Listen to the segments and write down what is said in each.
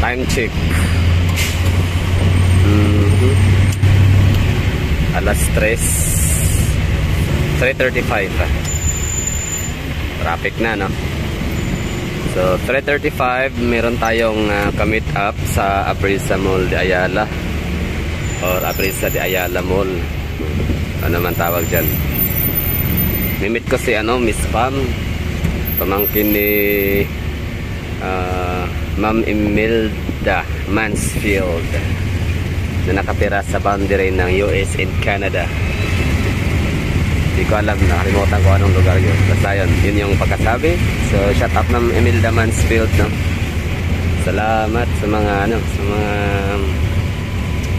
Time check. Alas 3:35. Traffic na, no? So 3:35, meron tayong ka-meet up sa Aprisa Mall de Ayala or Aprisa de Ayala Mall. Ano man tawag dyan. Mimit ko si Miss Pam, pamangkin ni Ma'am Imelda Mansfield na nakatira sa boundary ng US and Canada. Hindi ko alam, nakalimutan ko anong lugar yun. Basta yun yung pagkasabi. So shout out Ma'am Imelda Mansfield, no? Salamat sa mga sa mga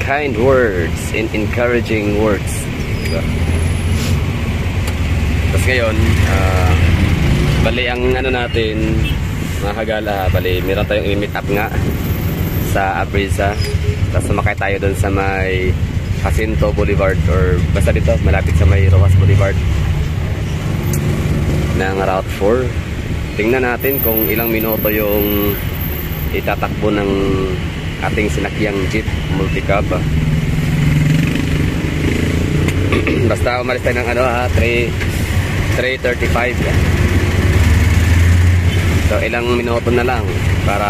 kind words and encouraging words, diba? Tapos ngayon, bali ang natin, mga kagala, bali meron tayong i-meet up nga sa Aprisa. Tapos sumakay tayo doon sa may Jacinto Boulevard, or basta dito malapit sa may Rojas Boulevard ng Route 4. Tingnan natin kung ilang minuto yung itatakbo ng ating sinakyang jeep multicab. Basta umalis tayo ng 3:35. So ilang minuto na lang para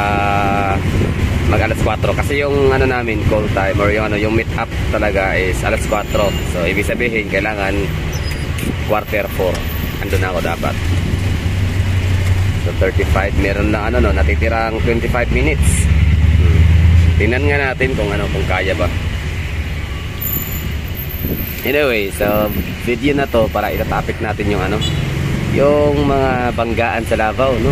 mag alas 4, kasi yung namin call time or yung meet up talaga is alas 4. So ibig sabihin kailangan 3:45 andun na ako dapat. So 35, meron lang natitirang 25 minutes. Tingnan nga natin kung kung kaya ba. Anyway, so video na to para itatopic natin yung yung mga banggaan sa Davao, no?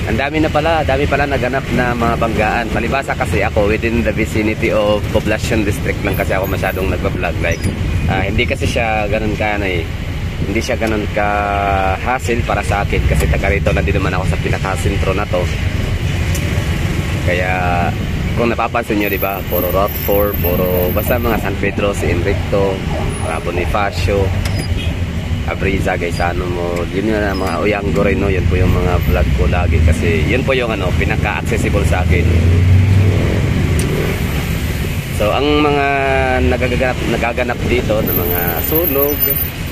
Ang dami pala naganap na mga banggaan. Palibasa kasi ako within the vicinity of Poblacion District lang kasi ako masyadong nagba-vlog. Like, hindi kasi siya ganun hindi siya ganun ka hassle para sa akin kasi taga rito lang din naman ako sa pinaka-sentro na to. Kaya kung napapansin nyo, diba, puro Route 4, puro basta mga San Pedro, si Enricto, Bonifacio, Aprisa, Gaisano mo, yun yung mga Uyanggo rin, no? Yun po yung mga vlog ko lagi kasi yun po yung pinaka-accessible sa akin. So ang mga nagaganap dito na mga sunog,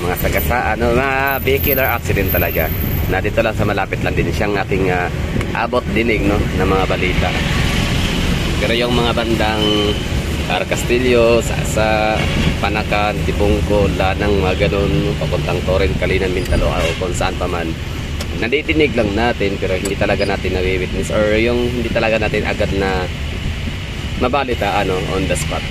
mga sagasaan, mga vehicular accident talaga, na dito lang sa malapit lang din siyang ating abot dinig, no, ng mga balita. Pero yung mga bandang Castillo, sa Panakan, Tibungko, Lanang, mga ganun, papuntang Torrent, Kalinan, Mintalo, o kung saan pa man, nadidinig lang natin pero hindi talaga natin na-witness or yung hindi talaga natin agad na mabalita on the spot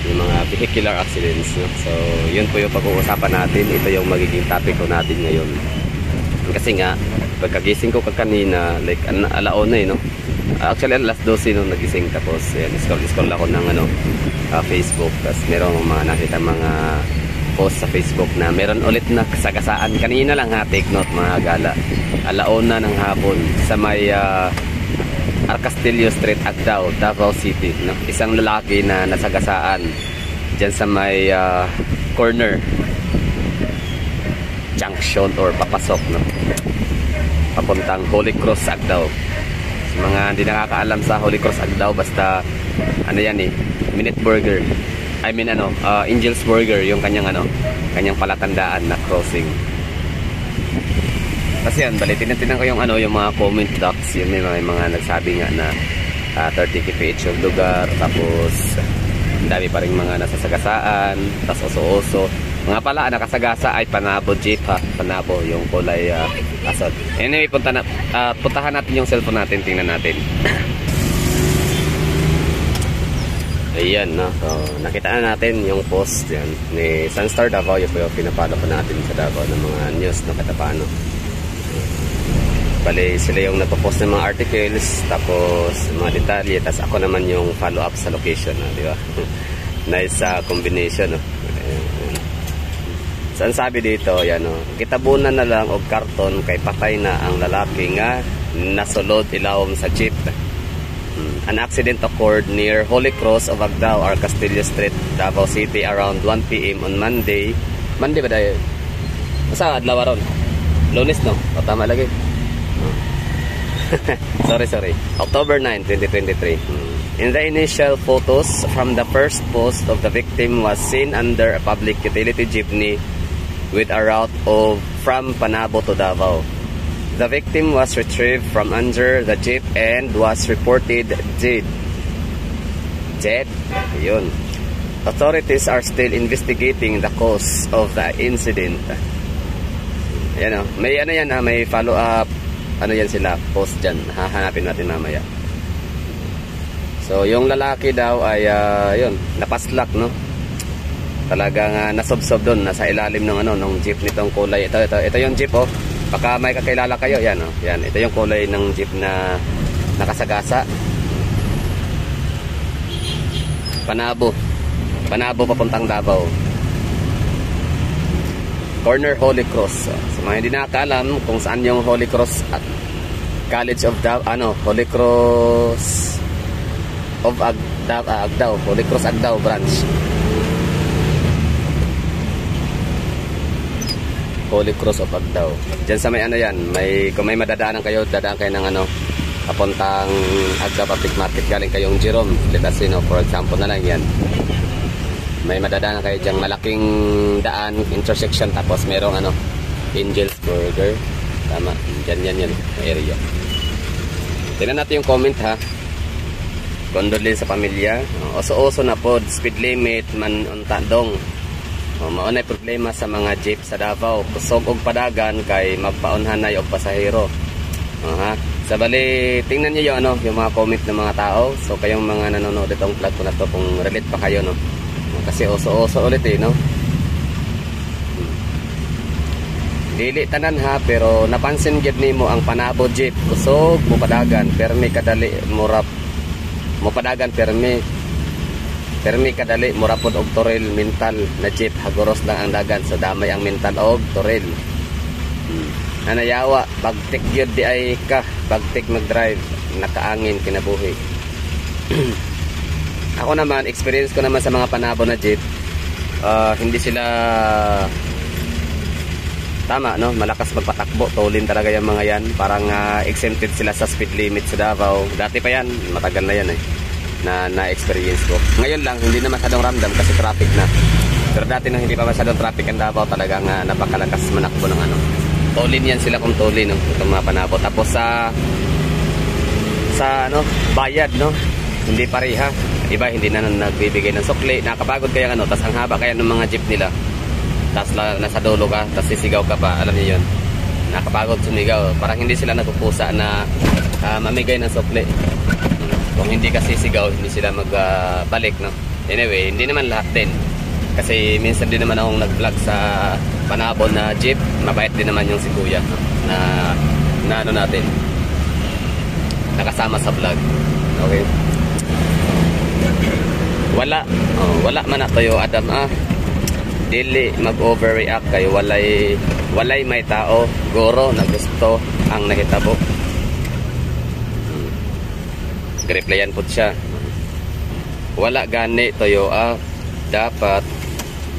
yung mga vehicular accidents, no? So yun po yung pag-uusapan natin. Ito yung magiging topic ko natin ngayon kasi nga pagkagising ko kanina, like alauna, no? Actually alas 12 nung nagising, tapos scroll ako ng Facebook, tapos merong mga nakita mga post sa Facebook na meron ulit na kasagasaan kanina lang, take note mga gala, alauna ng hapon sa may Arcastillo Street, Agdao, Davao City, no? Isang lalaki na nasagasaan dyan sa may corner junction or papasok, no? Papuntang Holy Cross, Agdao. Mga hindi nakakaalam sa Holy Cross, Agdao, basta Minute Burger, Angel's Burger yung kanyang palatandaan na crossing. Kasi yan, balitin ko yung yung mga comment docs, yun may mga nagsabi nga na 30 kph yung lugar, tapos dami pa rin mga nasasagasaan, tapos oso-oso. Mga pala, nakasagasa ay Panabo jeep, Panabo, yung kulay asad. Anyway, puntahan natin yung cellphone natin, tingnan natin. Ayan, no? So, nakita na natin yung post yan ni Sunstar Davao. Yung pinapalo pa natin sa Davao ng mga news, no, katapano. Bali, sila yung nagpo-post ng mga articles, tapos mga detalye, tapos ako naman yung follow-up sa location, no, di ba? Nice combination, no? So, ang sabi dito, yan, no, kitabunan na lang og karton kay patay na ang lalaki nga nasulod ilawom sa jeep. An accident occurred near Holy Cross of Agdao, Arcastillo Street, Davao City around 1 p.m. on Monday. Monday ba dahil? Masa adlaw ron? Lunes, no? O tama lagi. Sorry. October 9, 2023. In the initial photos from the first post of the victim was seen under a public utility jeepney with a route of from Panabo to Davao. The victim was retrieved from under the jeep and was reported dead. Dead? Yun. Authorities are still investigating the cause of the incident. Yan o. May ano yan ha, may follow up. Ano yan sila? Post dyan. Hahanapin natin mamaya. So, yung lalaki daw ay, yun, napaslak, no? Talagang nasobsob doon, nasa ilalim ng ano, ng jeep nitong kulay. Ito yung jeep, oh. Baka may kakilala kayo, yan, oh. Yan, ito yung kulay ng jeep na nakasagasa. Panabo. Panabo papuntang Davao. Corner Holy Cross. So, mga hindi nakakaalam kung saan yung Holy Cross at College of Davao, Holy Cross of Agdao, Holy Cross Agdao branch. Holy Cross of Agdao. Diyan sa may ano yan, kung may madadaanan kayo, dadaan kayo ng ano, papuntang Agdao Public Market, galing kayong Jerome, Letasino, for example na lang yan. May madadaanan kayo diyang malaking daan, intersection, tapos merong ano, Angel's Burger. Tama, yan area. Tingnan natin yung comment ha. Condolence sa pamilya. Oso-oso na po, speed limit man unta dong. Maunay problema sa mga jeep sa Davao. Kusog og padagan kay magpaunhanay og pasahero. Sa bali, tingnan niyo yung ano, yung mga comment ng mga tao. So kayong mga nanonood itong vlog ko na to, kung relate pa kayo, no. Kasi oso-oso ulit no. Dili tanan ha, pero napansin gyud nimo ang Panabo jeep kusog mo padagan, permi kadali murap mo padagan, permi kadali murapod og toril mental na jeep, hagoros lang ang dagan, so damay ang mental og toril. Nanayawa bagtik gyud di ay ka, bagtik mag-drive, nakaangin kinabuhi. Ako naman, experience ko naman sa mga Panabo na jeep, hindi sila tama, no? Malakas magpatakbo, tolin talaga yung mga yan. Parang exempted sila sa speed limit sa Davao. Dati pa yan, matagal na yan na-experience ko. Ngayon lang, hindi na masyadong ramdam kasi traffic na. Pero dati nang hindi pa masyadong traffic ang Davao, talagang napakalakas manakbo ng ano. Tolin yan sila kung tolin, no? Itong mga Panabo. Tapos sa ano, bayad, no? Hindi pareha. Iba, hindi na nagbibigay ng sukli. Nakapagod kaya ano, tas ang haba kaya ng mga jeep nila. Tapos nasa dulo ka, tapos sisigaw ka pa, alam niyo yun. Nakapagod sumigaw. Parang hindi sila nagpupusa na mamigay ng sukli. Kung hindi ka sisigaw, hindi sila magbalik, no? Anyway, hindi naman lahat din. Kasi minsan din naman akong nag-vlog sa Panabo na jeep. Mabait din naman yung si Kuya, no? na ano natin, nakasama sa vlog. Okay. Wala man na tayo, Adam, dili mag-overreact kay walay may tao guro na gusto ang nahitabo. Replyan po siya. Wala gani toyo, dapat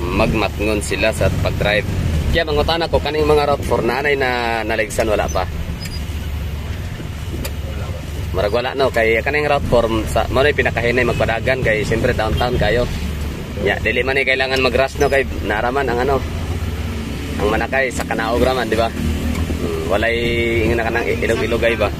magmatngon sila sa pag-drive. Kaya mangutana ko kaning mga route for nanay na naligsan, wala pa. Marag wala, no, kay kaning route for sa mo pinakahinay magpadagan kay siyempre downtown kayo. Ya, dili man ni kailangan mag-rush, no, kay naraman ang ano, ang manakay sa kanaog raman, di ba? Walay ingna kanang ilog-ilogay ba?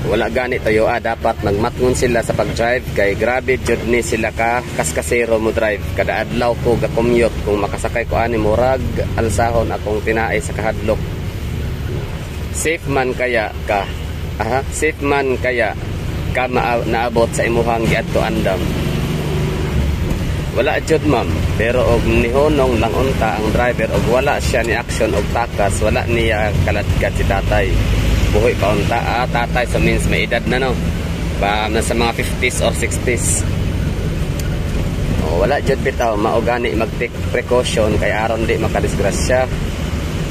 Wala gani tayo, dapat magmatngon sila sa pag-drive kay grabe jud ni sila ka kaskasero mo drive. Kada adlaw ko ga-commute, kung makasakay ko ani murag alsahon akong tinaay sa kahadlok. Safe man kaya ka? Safe man kaya ka naabot sa imuhang giadto andam? Wala jud, ma'am, pero og nihonong lang unta ang driver og wala siya ni action og takas, wala niya kaladkad si tatay. Buhi pa unta, tatay, so means may edad na, no? Nasa mga 50s or 60s. Wala jud bitaw, maugani mag-take precaution kay aron di makadisgrasya.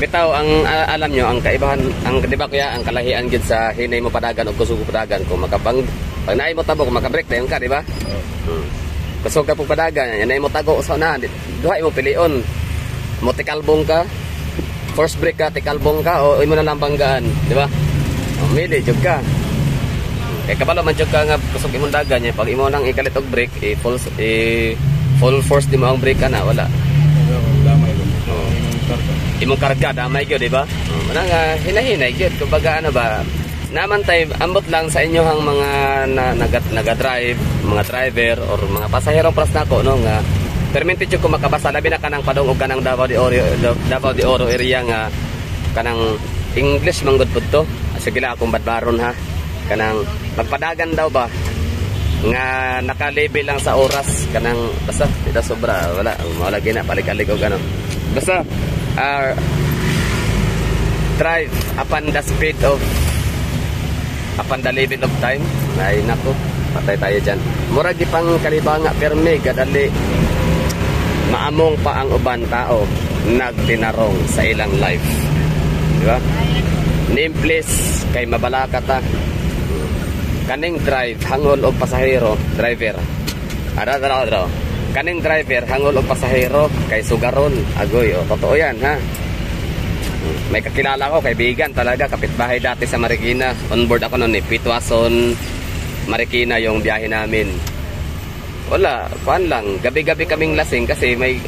Bitaw, ang alam nyo, ang kaibahan, ang diba kaya, ang kalahian gid sa hinay mo padagan o kusog padagan, kung makabang, pag naay mo tabo, kung makabreak dayon ka, diba? Kusog ka po padagan, yanay mo tago sa na, duhay mo pilion. Mo tikalbong ka, first break ka, tikalbong ka, o imo na lang banggaan, diba? Mili, jud ka. Kay kabalo man jud ka nga kusog imong dagan niya pag imo nang ikalit og brake full force di mo ang brake kana wala. Damay ko. Imong karga damay gyud di ba? Mana nga hinahinay gyud kumbaga ano ba naman tay ambot lang sa inyohang mga naga-drive, mga driver or mga pasahero pras nako no nga permitted jud ko makabasa labi na kanang padung og kanang Davao de Oro area nga kanang English manggod pud to. Sige lang akong badbaron ha. Kanang magpadagan daw ba nga naka-level lang sa oras kanang basta dito sobra wala gina palig-alig og ano. Basta drive upon the speed of upon the limit of time. Ay nako, patay tayo dyan. Murag di pang kalibanga perme gadali maamong pa ang uban tao nagtinarong sa ilang life. Di ba? Name please kay mabalaka ta. Kaning drive hangol og pasahero, driver. Ara. Kaning driver hangol og pasahero kay sugaron. Agoy, totoo yan ha. May kakilala ko, kaibigan talaga, kapitbahay dati sa Marikina. On board ako noon Pitwason, Marikina yung biyahe namin. Wala, paan lang. Gabi-gabi kaming lasing kasi may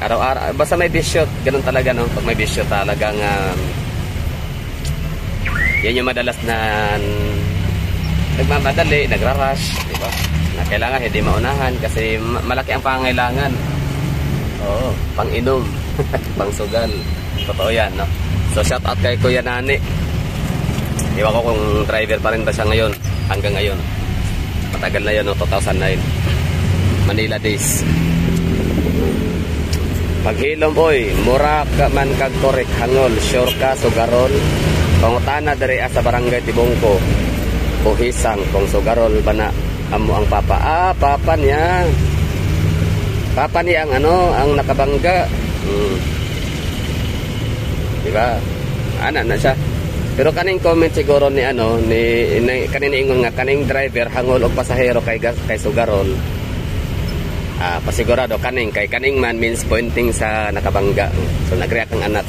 araw-araw, basta may bisyo. Ganun talaga no, pag may bisyo talagang yan yung madalas na nagmamadali, nagra-rush, di ba? Na kailangan hindi maunahan kasi malaki ang pangailangan. Oo, pang-inom, pang-sugal. Totoo yan, no? So, shout out kay Kuya Nani. Iwan ko kung driver pa rin ba siya ngayon. Hanggang ngayon. Matagal na yun, no? 2009. Manila days. Paghilom, oy. Mura ka man kag korek hangol. Sure ka, sugarol. Pangutana dari sa barangay Tibongko. Puhisang kung sugarol ba na amo ang papa. Papa niya. Papa niya ang ang nakabangga. Diba? Ana na siya. Pero kaning comment siguro ni kaning ingon nga kaning driver hangol og pasahero kay sugarol. Pasigurado kaning man means pointing sa nakabangga. So nagreact ang anak.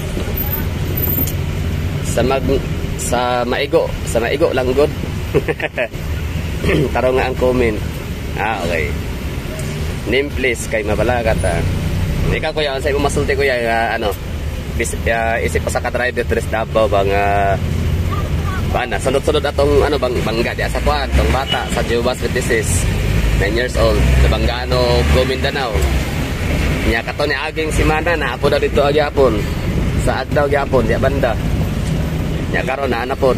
Sa maigo lang good. Taro nga ang comment. Okay. Name please kay mabalagat Ikaw kuya, sa imong masulti kuya isip pa sa ka-driver tres Davao bang sunod-sunod atong bangga di sa kuan tong bata sa Jehovah's Witnesses 9 years old nabanggano go Mindanao nya kato ni aging simana na apo daw dito agyapon sa adlaw gyapon di banda nya karon na anapod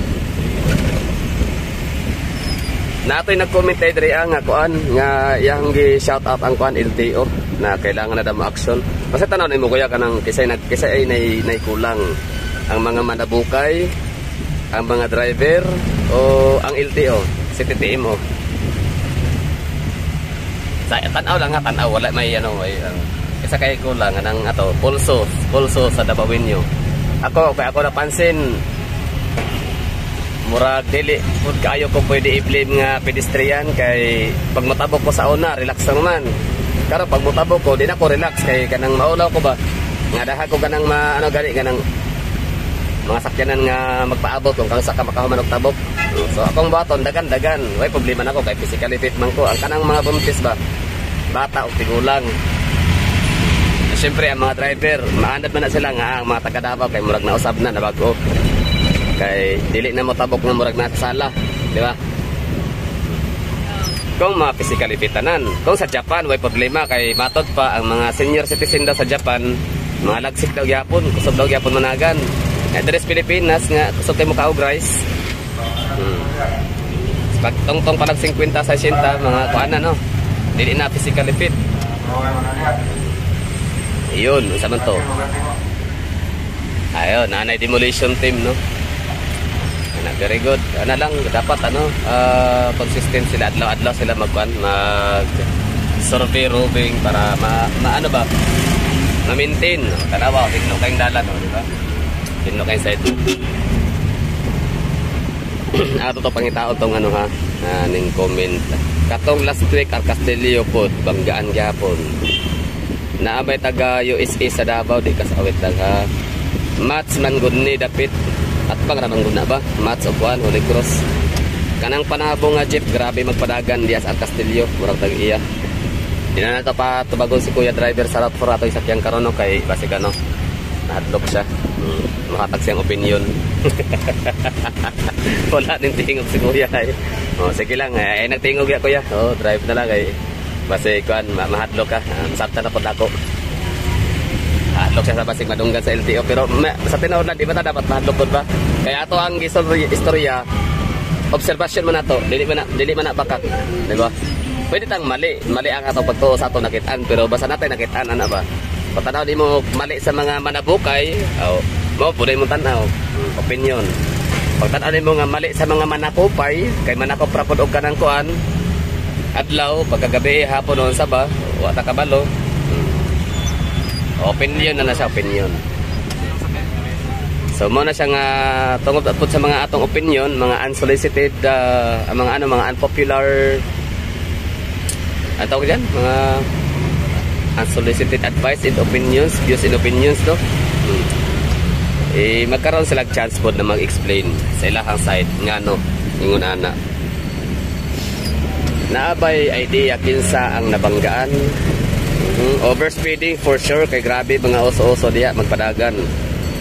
natoy nag-comment tay diri nga kuan nga yang gi shout out ang kuan LTO na kailangan na damo action. Basta tanaw nimo kuya kanang kisay ay nay kulang ang mga manabukay, ang mga driver o ang LTO, si TTMO. Sa tanaw lang nga tanaw wala may isa kay kulang nang pulso sa Dabawinyo. Ako napansin murag dili pud kaayo ko pwede i-blame nga pedestrian kay pag motabok ko sa una relax lang man. Pero pag motabok ko di na ko relax kay kanang maulaw ko ba nga daha ko kanang ganang mga sakyanan nga magpaabot kung kansa ka makahuman og tabok. So akong baton dagan way problema nako kay physically fit man ko ang kanang mga buntis ba bata og tigulang. Siyempre ang mga driver maanad man na sila nga ang mga taga Davao kay murag na usab na bago kay dili na mo tabok nga murag na sala, di ba? Kung mga physically fitanan, kung sa Japan way problema kay matod pa ang mga senior citizen daw sa Japan, mga lagsik daw gyapon, kusog daw gyapon managan. Dres Pilipinas nga kusog kay mo kaog rice. Pag tong palag 50 sa 60 mga kuana no. Dili na physically fit. Iyon, isa man to. Ayun, nanay demolition team no. Very good. Lang dapat consistent sila adlaw-adlaw sila mag survey roving para ma-maintain tanawa tigno kayong dalan di ba? Tigno kayong side. Ato to pangitao tong ning comment. Katong last week Castillo pod banggaan gyapon. Naabay taga USA sa Davao di kasawit lang ha. Match man gud ni dapit at pang ramang guna ba? Match of one, Holy Cross. kanang panabo nga jeep grabe magpadagan dias ang Castillo murag tag iya. Di na nato pa tubagon si kuya driver sa route 4 ato isakyang karon no kay basi ano nahadlok siya. Makatag siyang opinion. Wala ning tingog si kuya ay. Oh sige lang nagtingog ya kuya. Oh drive na lang kay basi kuan mahadlok ka. Sakta na pud ako. Hadlok siya sa basig madunggan sa LTO pero sa tinuod lang di ba ta dapat mahadlok pud ba? Kaya ato ang istorya obserbasyon man nato dili man na bakak, di ba? Pwede tang mali ang ato pagtuo sa ato nakitaan pero basta natin nakitaan ana ba? Patanaw di mo mali sa mga manabukay, mo pwede mo tanaw opinion. Pagtanaw di mo nga mali sa mga manakopay, kay manakopra pud og kanang kuan adlaw pagkagabi hapon on sa ba, wa ta kabalo. Opinion na siya opinion. So mo na siya nga tungod at sa mga atong opinion, mga unsolicited mga unpopular atawag diyan, mga unsolicited advice and opinions, views and opinions no. Magkaroon sila chance pod na mag-explain sa ilahang side nga no ingon ana. Naabay idea kinsa ang nabanggaan. Overspeeding for sure kay grabe mga oso-oso diha magpadagan.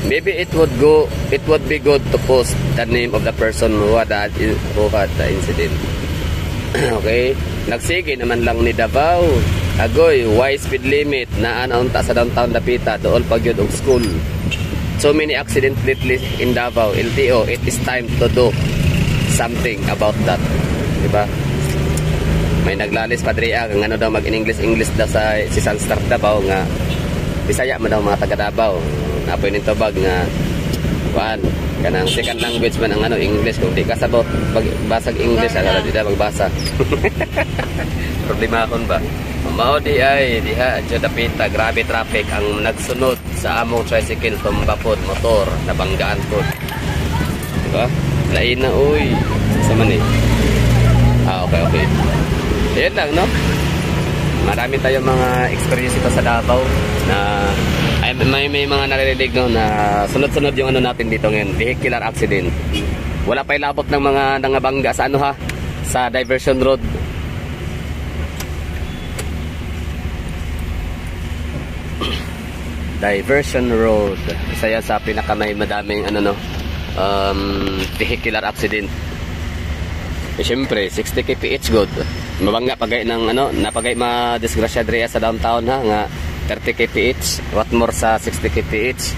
Maybe it would be good to post the name of the person who had the incident. Okay, nagsige naman lang ni Davao. Agoy, why speed limit na anaunta sa downtown Lapita dool pagyud og school. So many accident lately in Davao. LTO, it is time to do something about that. Diba? May naglalis padriya kung ano daw mag-English daw sa si Sunstar Davao nga Bisaya man daw mga taga Davao. Napoy nito bag nga kuan kanang second language man ang English kung di ka sabot basag English ala di da magbasa. Problema kon ba? Mao di ay diha adyo dapita grabe traffic ang nagsunod sa among tricycle tumbapod motor nabanggaan pod. Diba? Lain na uy. Sa man eh. Okay. Yan lang, no? Marami tayong mga experience ito sa Davao na may mga naririnig no, na sunod-sunod yung natin dito ngayon, vehicular accident. Wala pa ilabot ng mga nangabangga sa sa diversion road. Diversion road. Isa yan sa pinakamay madaming vehicular accident. Siyempre, 60 kph good. Mabangga pagay ng napagay ma-disgrasya dre sa downtown nga 30 kph, what more sa 60 kph.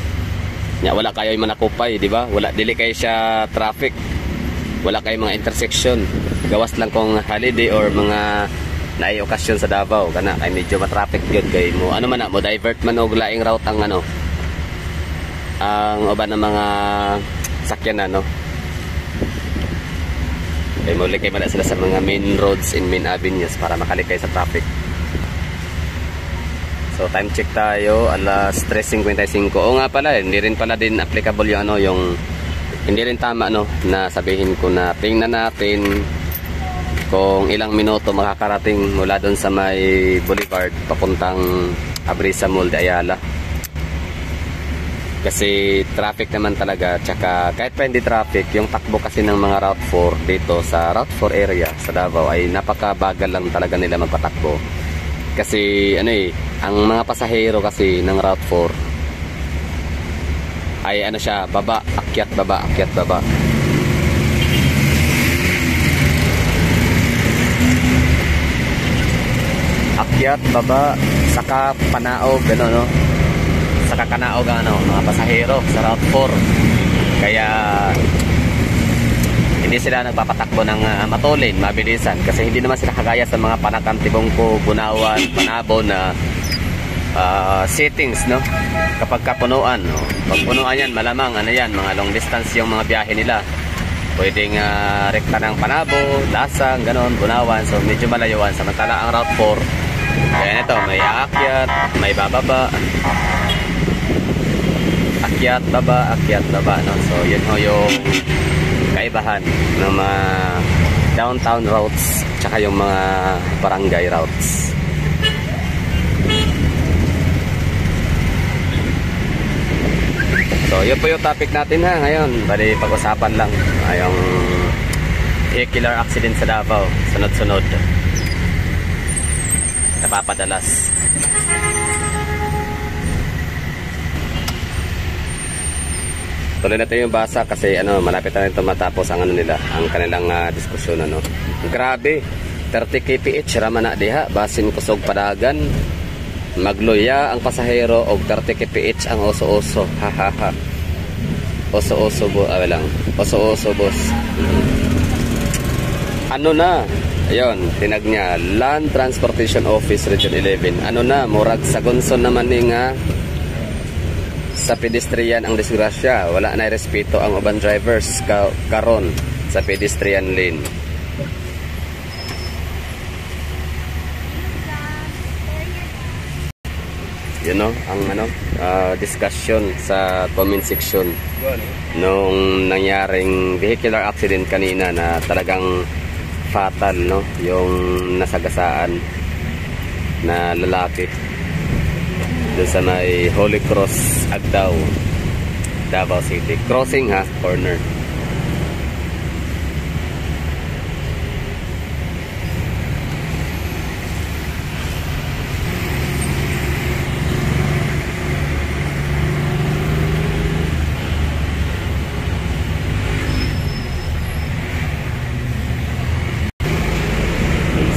Nya wala kayo manakupay, di ba? Wala dili kay siya traffic. Wala kay mga intersection. Gawas lang kung holiday or mga naay okasyon sa Davao kana kay medyo ma-traffic gyud kay mo. Ano man mo divert man og laing route ang ang uban ng mga sakyanan Kaya muli kayo mala sila sa mga main roads and main avenues para makalikay sa traffic. So time check tayo, alas 3:55. O nga pala, hindi rin pala din applicable yung hindi rin tama na sabihin ko na tingnan natin kung ilang minuto makakarating mula doon sa may boulevard papuntang Abrisa Mall de Ayala. Kasi traffic naman talaga, tsaka kahit pa hindi traffic, yung takbo kasi ng mga Route 4 dito sa Route 4 area sa Davao ay napakabagal lang talaga nila magpatakbo. Kasi ang mga pasahero kasi ng Route 4 ay siya, baba, akyat, baba, akyat, baba. Akyat, baba, saka panaog, sa kakanaog mga pasahero sa Route 4. Kaya hindi sila nagpapatakbo ng matulin, mabilisan kasi hindi naman sila kagaya sa mga Panakan, Tibungko, Bunawan, Panabo na settings kapag kapunuan. Pag punuan yan, malamang mga long distance yung mga biyahe nila. Pwedeng rekta ng Panabo, Lasang, ganon, Bunawan, so medyo malayuan. Samantala ang Route 4 kaya nito may aakyat, may bababa, akyat baba, so yun yung kaibahan ng mga downtown routes tsaka yung mga barangay routes. So yun po yung topic natin ngayon, bali pag-usapan lang yung vehicular accident sa Davao, sunod-sunod. Napapadalas. Tuloy natin yung basa kasi malapit na rin matapos ang nila, ang kanilang diskusyon Grabe, 30 kph rama na diha, basin kusog padagan. Magluya ang pasahero og 30 kph ang oso-oso. Hahaha. Oso-oso lang. Oso-oso boss. Ayun, tinag niya Land Transportation Office Region 11. Murag sa Gonson naman ni nga sa pedestrian ang disgrasya. Wala na respeto ang uban drivers karon sa pedestrian lane. Ang discussion sa comment section nung nangyaring vehicular accident kanina na talagang fatal, yung nasagasaan na lalaki doon sa may Holy Cross, Agdao, Davao City. Crossing corner.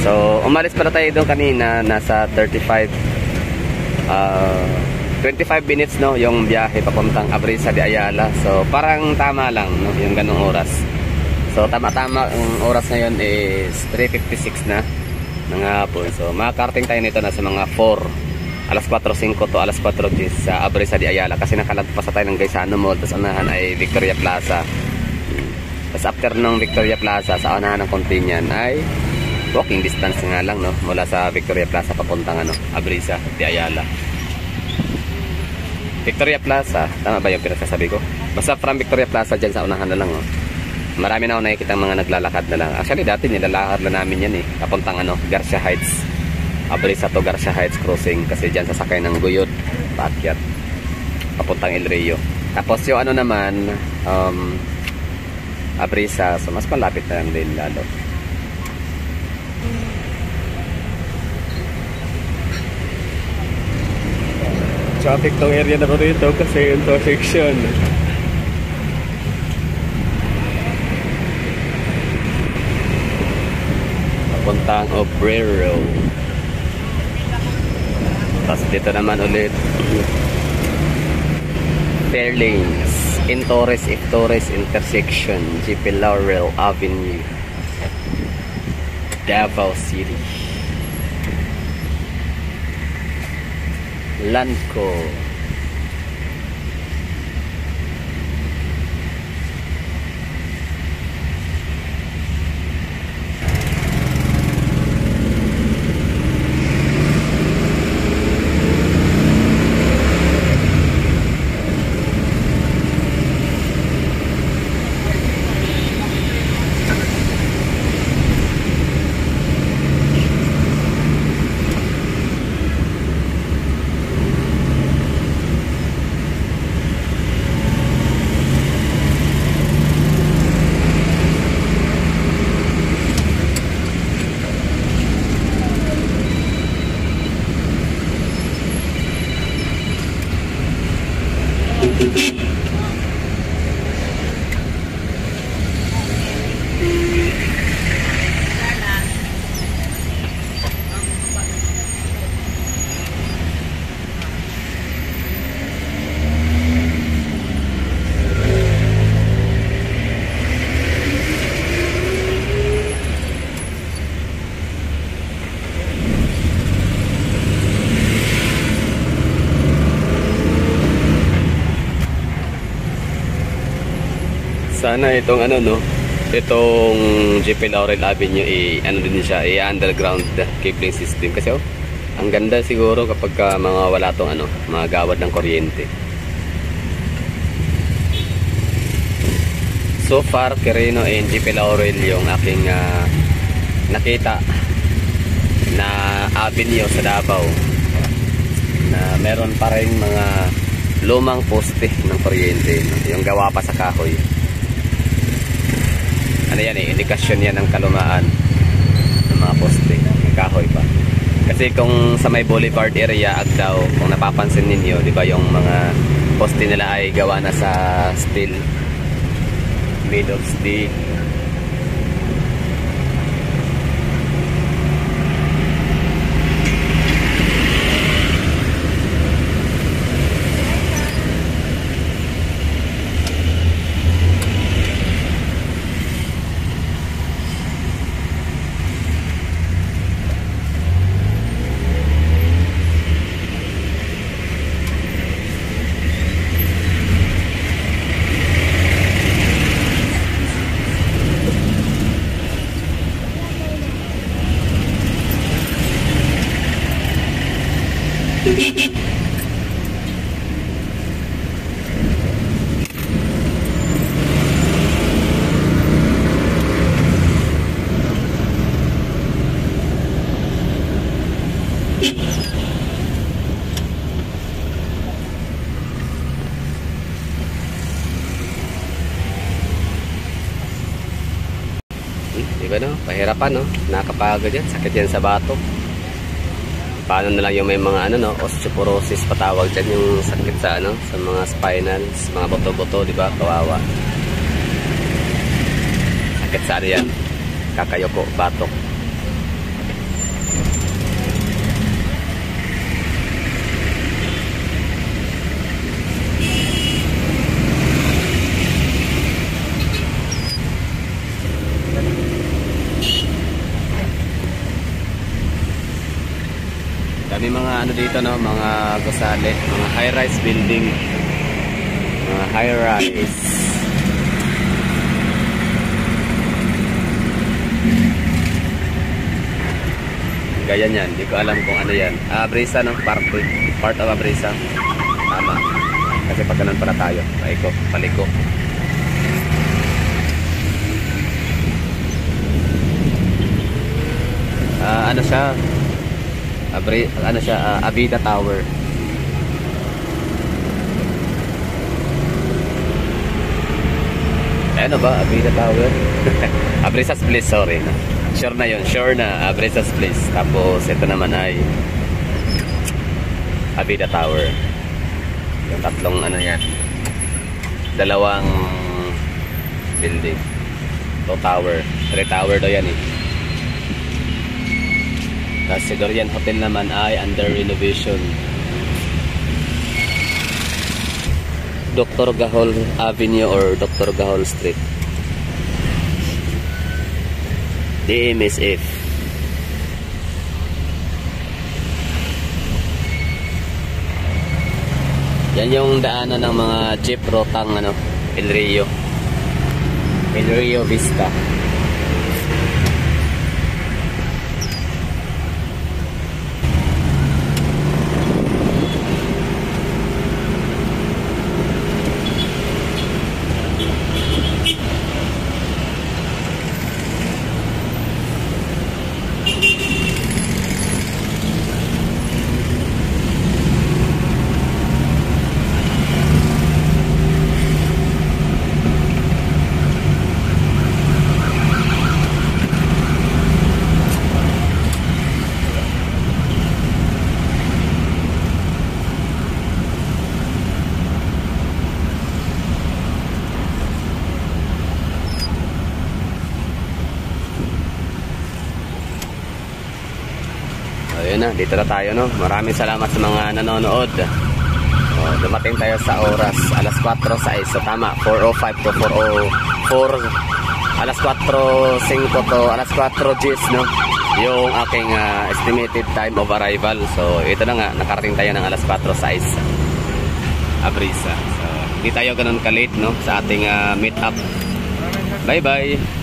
So, umalis pala tayo doon kanina, nasa 25 minutes yung biyahe papuntang Abrisa de Ayala. So, parang tama lang yung ganung oras. So, tama-tama ang oras ngayon is 3:56 na ng hapon. So, makakarating tayo nito na sa mga 4:05 to 4:10 sa Abrisa de Ayala kasi nakalagpas tayo ng Gaisano Mall, tapos unahan ay Victoria Plaza. Tapos after ng Victoria Plaza, sa unahan ng Contingent ay walking distance nga lang mula sa Victoria Plaza papuntang Abrisa de Ayala. Victoria Plaza, tama ba yung pinagsasabi ko? Basta from Victoria Plaza dyan sa unahan na lang Marami na ako nakikita mga naglalakad na lang. Actually dati nilalakad na namin yan papuntang Garcia Heights, Abrisa to Garcia Heights crossing, kasi dyan sasakay ng Guyot paakyat papuntang El Rio. Tapos yung naman Abrisa, so mas malapit na lang din lalo. Traffic tong area na rito kasi intersection. Papuntang Obrero. Tapos dito naman ulit Fairlanes, Torres intersection, GP Laurel Avenue, Davao City. Lanco. Sana itong itong GP Laurel Avenue din siya, underground cabling system kasi ang ganda siguro kapag mga wala tong mga gawad ng kuryente. So far Quirino and GP Laurel yung aking nakita na avenue sa Davao na meron pa rin mga lumang poste ng kuryente, yung gawa pa sa kahoy. ano yan eh, indikasyon yan ng kalumaan ng mga poste, ng kahoy pa. Kasi kung sa may boulevard area, Agdao, kung napapansin ninyo, di ba yung mga poste nila ay gawa na sa steel, made of steel. Diba no? Pahirapan no? Nakakapagod yan. Sakit yan sa batok. Paano na lang yung may mga ano no? Osteoporosis patawag dyan, yung sakit sa ano? Sa mga spinals, mga buto-buto, diba? Kawawa. Sakit sa ano yan? Kakayoko, batok. Dami mga ano dito no, mga gusali, mga high-rise building. Mga high-rise. Gaya niyan, hindi ko alam kung ano yan. Abrisa no, part of Abrisa. Tama. Kasi pag ganun pala tayo, paliko. Ano siya? Avida Tower. Ano ba? Avida Tower? Abrisas Place, sorry. Sure na yun. Sure na. Abrisas Place. Tapos ito naman ay Avida Tower. Yung tatlong ano yan. Dalawang building. 2 tower. 3 tower daw yan eh. Tapos si Dorian Hotel naman ay under renovation. Dr. Gahol Avenue or Dr. Gahol Street. DMSF. Yan yung daanan ng mga jeep rotang ano, El Rio Vista. Ayun na, dito na tayo no. Maraming salamat sa mga nanonood. Dumating tayo sa oras, alas 4:06. So tama, 4:05 to 4:04. Alas 4:05 to alas 4:10 no. Yung aking estimated time of arrival. So ito na nga, nakarating tayo ng alas 4:06. Abrisa. So hindi tayo ganun ka-late no sa ating meet up. Bye bye.